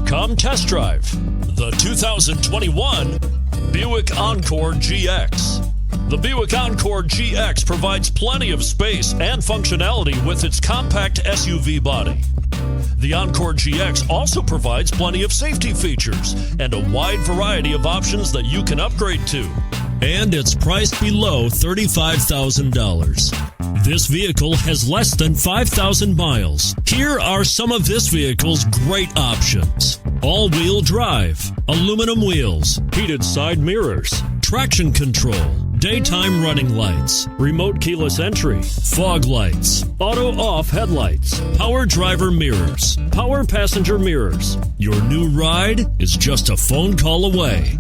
Come test drive the 2021 Buick Encore GX. The Buick Encore GX provides plenty of space and functionality with its compact SUV body. The Encore GX also provides plenty of safety features and a wide variety of options that you can upgrade to. And it's priced below $35,000. This vehicle has less than 5,000 miles. Here are some of this vehicle's great options: all-wheel drive, aluminum wheels, heated side mirrors, traction control, daytime running lights, remote keyless entry, fog lights, auto-off headlights, power driver mirrors, power passenger mirrors. Your new ride is just a phone call away.